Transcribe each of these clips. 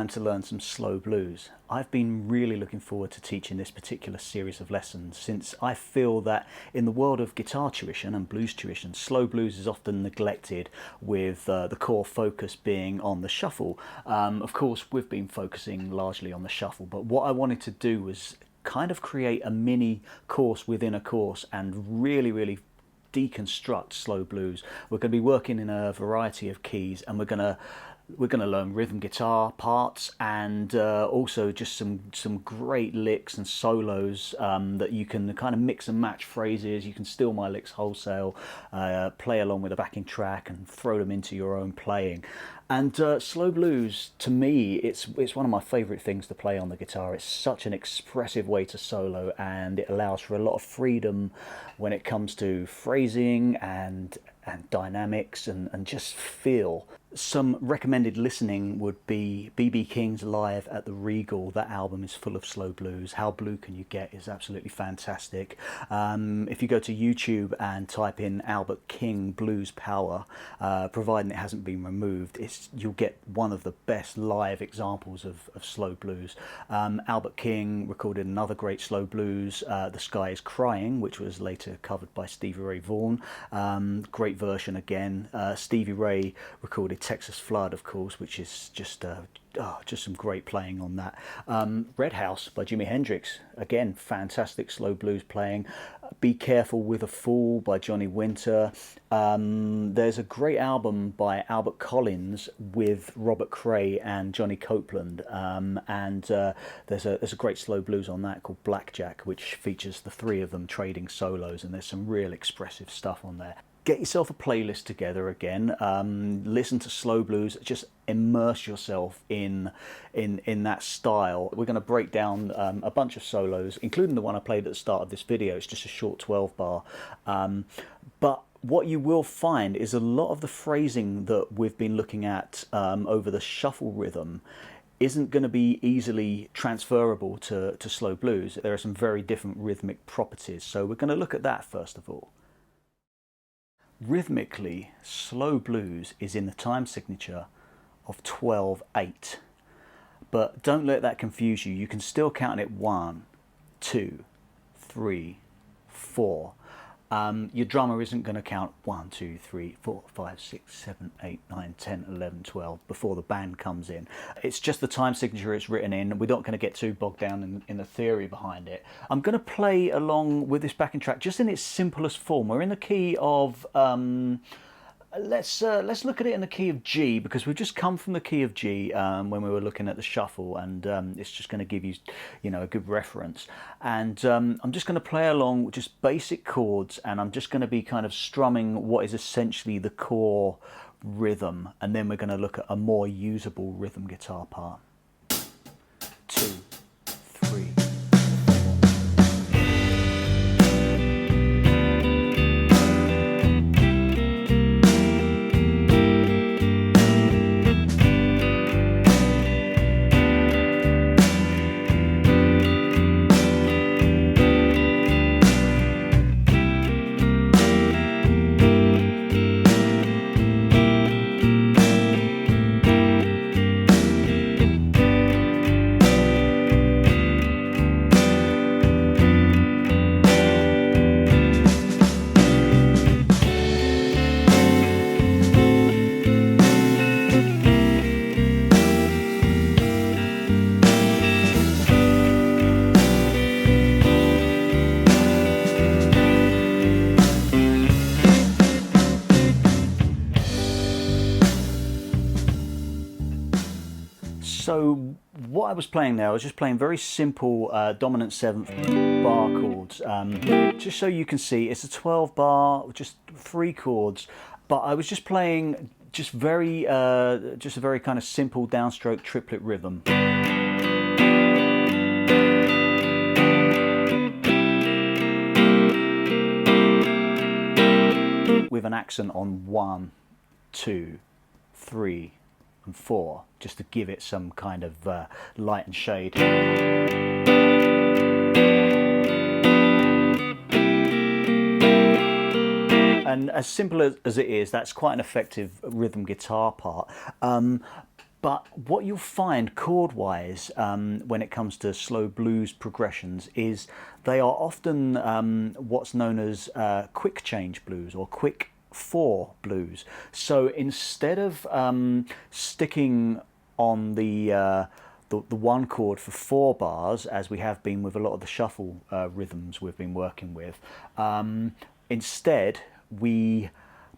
time to learn some slow blues. I've been really looking forward to teaching this particular series of lessons, since I feel that in the world of guitar tuition and blues tuition, slow blues is often neglected, with the core focus being on the shuffle. Of course, we've been focusing largely on the shuffle, but what I wanted to do was kind of create a mini course within a course and really deconstruct slow blues. We're going to be working in a variety of keys, and we're going to learn rhythm guitar parts, and also just some great licks and solos that you can kind of mix and match phrases. You can steal my licks wholesale, play along with a backing track and throw them into your own playing. And slow blues, to me, it's one of my favourite things to play on the guitar. It's such an expressive way to solo, and it allows for a lot of freedom when it comes to phrasing and dynamics and just feel. Some recommended listening would be B.B. King's Live at the Regal. That album is full of slow blues. How Blue Can You Get is absolutely fantastic. If you go to YouTube and type in Albert King Blues Power, providing it hasn't been removed, you'll get one of the best live examples of slow blues. Albert King recorded another great slow blues, The Sky Is Crying, which was later covered by Stevie Ray Vaughan. Great version again. Stevie Ray recorded Texas Flood, of course, which is just some great playing on that. Red House by Jimi Hendrix, again, fantastic slow blues playing. Be Careful With a Fool by Johnny Winter. There's a great album by Albert Collins with Robert Cray and Johnny Copeland, and there's a great slow blues on that called Blackjack, which features the three of them trading solos, and there's some real expressive stuff on there. Get yourself a playlist together again, listen to slow blues, just immerse yourself in that style. We're going to break down a bunch of solos, including the one I played at the start of this video. It's just a short 12 bar. But what you will find is a lot of the phrasing that we've been looking at over the shuffle rhythm isn't going to be easily transferable to slow blues. There are some very different rhythmic properties, so we're going to look at that first of all. Rhythmically, slow blues is in the time signature of 12/8, but don't let that confuse you. You can still count it 1, 2, 3, 4. Your drummer isn't going to count 1, 2, 3, 4, 5, 6, 7, 8, 9, 10, 11, 12 before the band comes in. It's just the time signature it's written in. We're not going to get too bogged down in the theory behind it. I'm going to play along with this backing track just in its simplest form. We're in the key of let's look at it in the key of G, because we've just come from the key of G when we were looking at the shuffle, and it's just going to give you, a good reference. And I'm just going to play along with just basic chords, and I'm just going to be kind of strumming what is essentially the core rhythm, and then we're going to look at a more usable rhythm guitar part. 2, 3. So what I was playing there, I was just playing very simple dominant 7th bar chords, just so you can see it's a 12 bar, just 3 chords, but I was just playing just a very kind of simple downstroke triplet rhythm. With an accent on 1, 2, 3, and 4, just to give it some kind of light and shade. And as simple as it is, that's quite an effective rhythm guitar part. But what you'll find chord-wise when it comes to slow blues progressions is they are often what's known as quick change blues or quick 4 blues. So instead of sticking on the one chord for 4 bars, as we have been with a lot of the shuffle rhythms we've been working with, instead we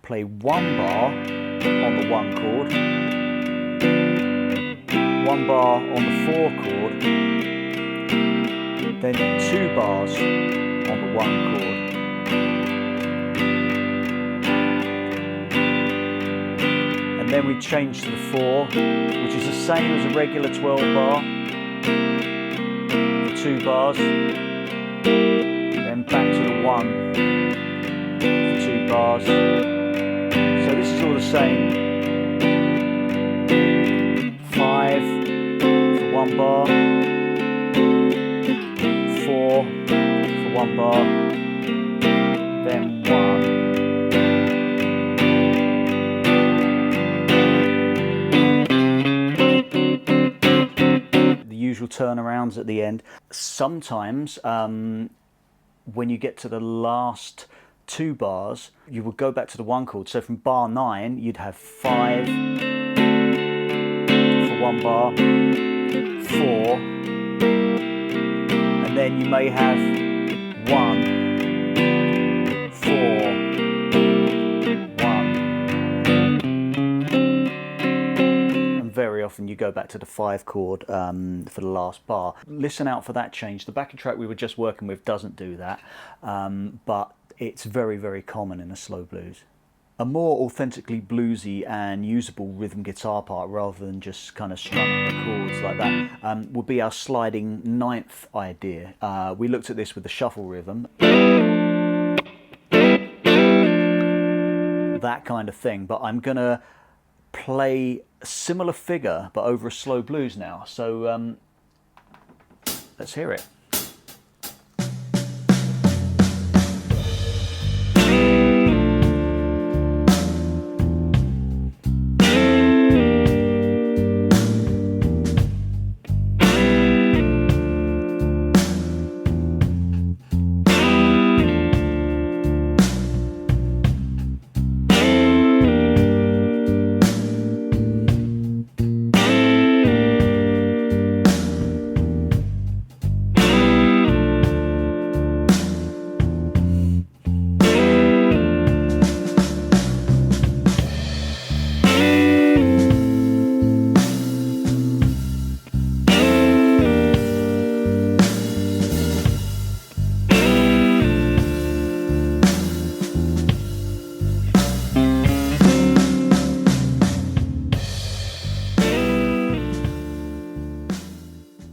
play 1 bar on the 1 chord, 1 bar on the 4 chord, then 2 bars on the 1 chord, and then we change to the 4, which is the same as a regular 12 bar, for 2 bars, then back to the 1 for 2 bars. So this is all the same. 5 for 1 bar, 4 for 1 bar, then 1. The usual turnarounds at the end. Sometimes when you get to the last 2 bars, you would go back to the 1 chord. So from bar 9, you'd have 5 for 1 bar, 4, and then you may have 1, 4, 1. And very often you go back to the 5 chord for the last bar. Listen out for that change. The backing track we were just working with doesn't do that, but it's very, very common in a slow blues. A more authentically bluesy and usable rhythm guitar part, rather than just kind of strumming the chords like that, would be our sliding 9th idea. We looked at this with the shuffle rhythm, that kind of thing, but I'm gonna play a similar figure but over a slow blues now. So let's hear it.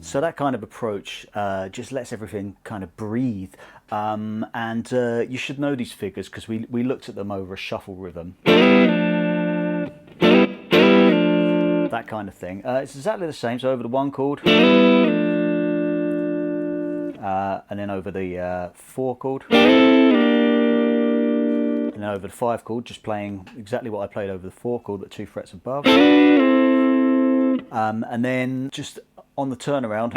So that kind of approach just lets everything kind of breathe, and you should know these figures because we looked at them over a shuffle rhythm. That kind of thing. It's exactly the same, so over the 1 chord, and then over the 4 chord, and then over the 5 chord, just playing exactly what I played over the 4 chord but 2 frets above, and then just on the turnaround,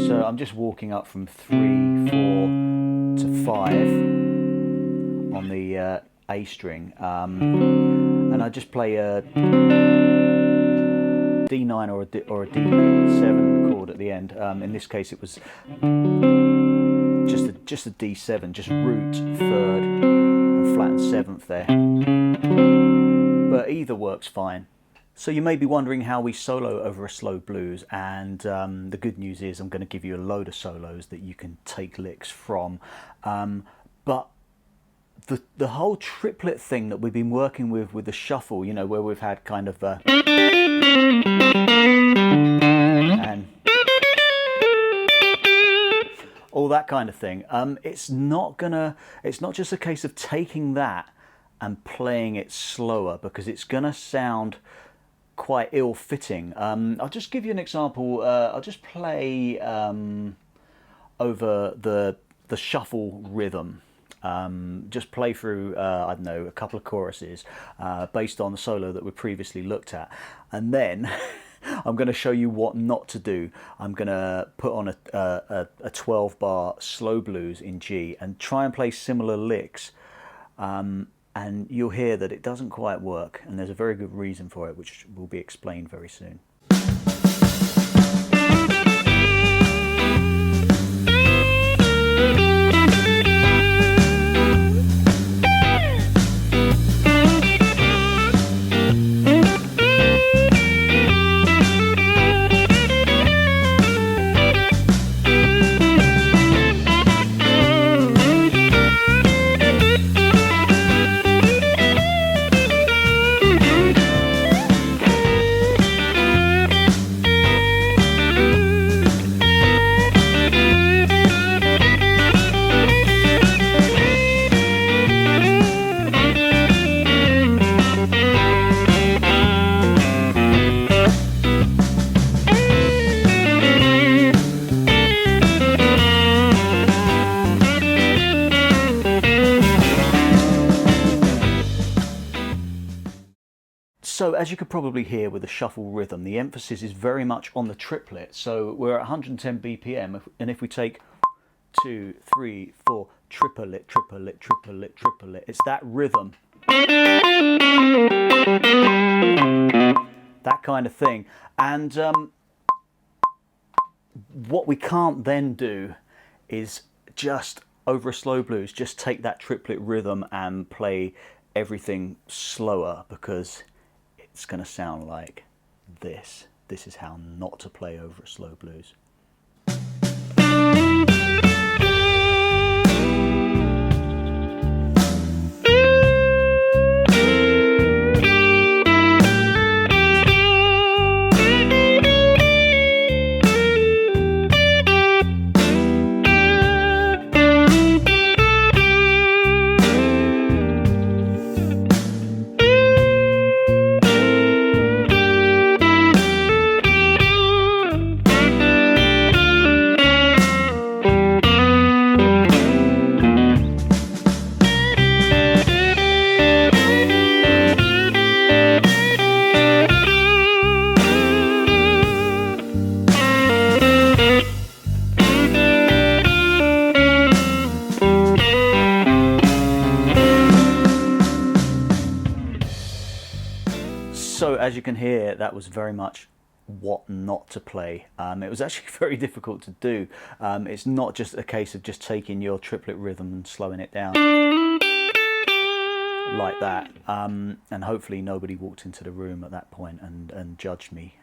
so I'm just walking up from 3, 4 to 5 on the A string, and I just play a D9 or a D7 chord at the end. In this case it was just a D7, just root 3rd and flat and 7th there, but either works fine. So you may be wondering how we solo over a slow blues, and the good news is I'm going to give you a load of solos that you can take licks from. But the whole triplet thing that we've been working with the shuffle, you know, where we've had kind of and all that kind of thing, it's not just a case of taking that and playing it slower, because it's gonna sound quite ill-fitting. I'll just give you an example. I'll just play over the shuffle rhythm. Just play through, I don't know, a couple of choruses based on the solo that we previously looked at. And then I'm going to show you what not to do. I'm going to put on a 12 bar slow blues in G and try and play similar licks. And you'll hear that it doesn't quite work, and there's a very good reason for it, which will be explained very soon. So as you could probably hear with the shuffle rhythm, the emphasis is very much on the triplet. So we're at 110 BPM, and if we take 2, 3, 4, triplet, triplet, triplet, triplet, it's that rhythm. That kind of thing. And what we can't then do is just, over a slow blues, just take that triplet rhythm and play everything slower, because it's going to sound like this. This is how not to play over a slow blues. So as you can hear, that was very much what not to play. It was actually very difficult to do. It's not just a case of just taking your triplet rhythm and slowing it down like that. And hopefully nobody walked into the room at that point and judged me.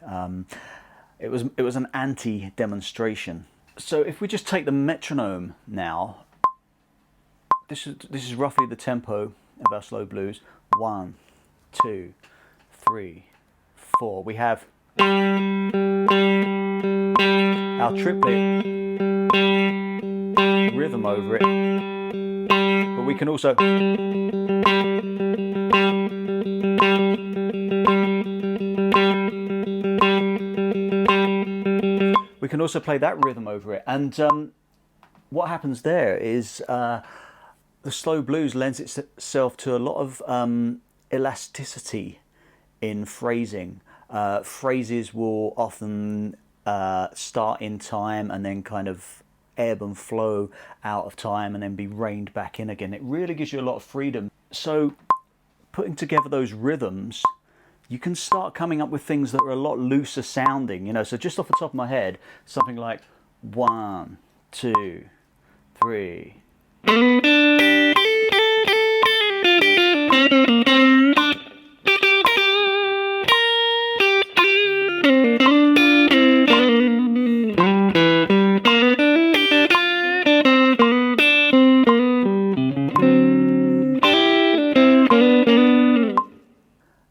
It was an anti-demonstration. So if we just take the metronome now, this is roughly the tempo of our slow blues. 1, 2, 3, 4. We have our triplet rhythm over it, but we can also play that rhythm over it. And what happens there is the slow blues lends itself to a lot of elasticity in phrasing. Phrases will often start in time and then kind of ebb and flow out of time and then be reined back in again. It really gives you a lot of freedom. So putting together those rhythms, you can start coming up with things that are a lot looser sounding, you know. So just off the top of my head, something like 1, 2, 3.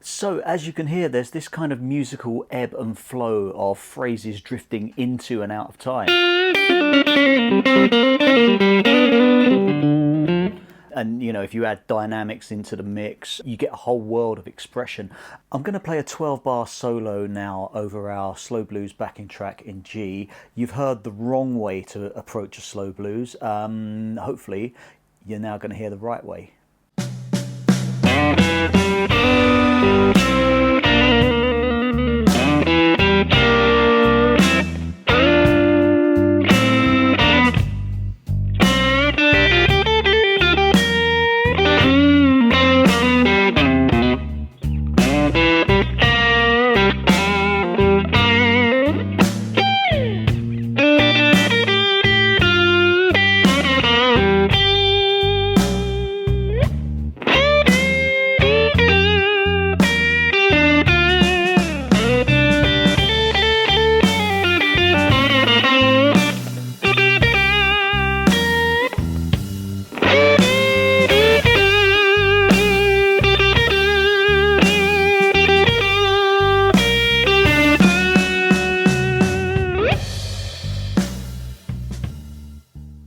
So as you can hear, there's this kind of musical ebb and flow of phrases drifting into and out of time. And you know, if you add dynamics into the mix, you get a whole world of expression. I'm going to play a 12 bar solo now over our slow blues backing track in G. You've heard the wrong way to approach a slow blues. Hopefully you're now going to hear the right way.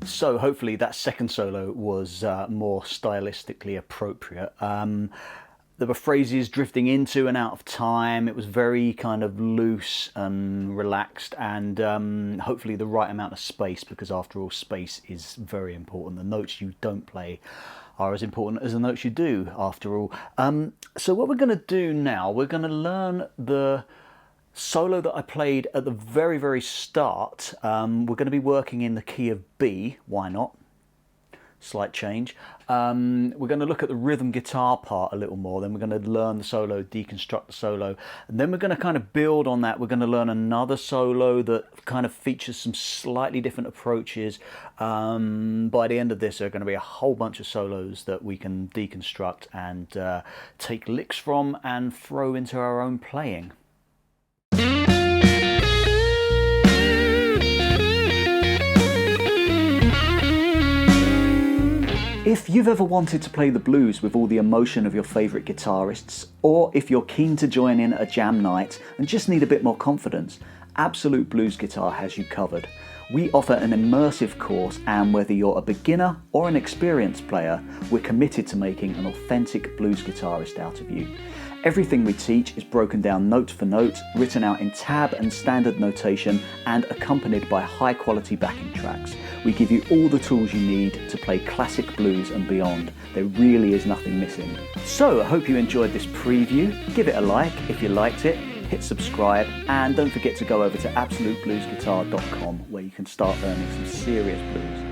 So hopefully that second solo was more stylistically appropriate. There were phrases drifting into and out of time. It was very kind of loose and relaxed, and hopefully the right amount of space, because after all, space is very important. The notes you don't play are as important as the notes you do, after all. So what we're going to do now, we're going to learn the solo that I played at the very, very start. We're going to be working in the key of B. Why not? Slight change. We're going to look at the rhythm guitar part a little more, then we're going to learn the solo, deconstruct the solo, and then we're going to kind of build on that. We're going to learn another solo that kind of features some slightly different approaches. By the end of this, there are going to be a whole bunch of solos that we can deconstruct and take licks from and throw into our own playing. If you've ever wanted to play the blues with all the emotion of your favourite guitarists, or if you're keen to join in a jam night and just need a bit more confidence, Absolute Blues Guitar has you covered. We offer an immersive course, and whether you're a beginner or an experienced player, we're committed to making an authentic blues guitarist out of you. Everything we teach is broken down note for note, written out in tab and standard notation, and accompanied by high quality backing tracks. We give you all the tools you need to play classic blues and beyond. There really is nothing missing. So I hope you enjoyed this preview. Give it a like if you liked it, hit subscribe, and don't forget to go over to absolutebluesguitar.com where you can start learning some serious blues.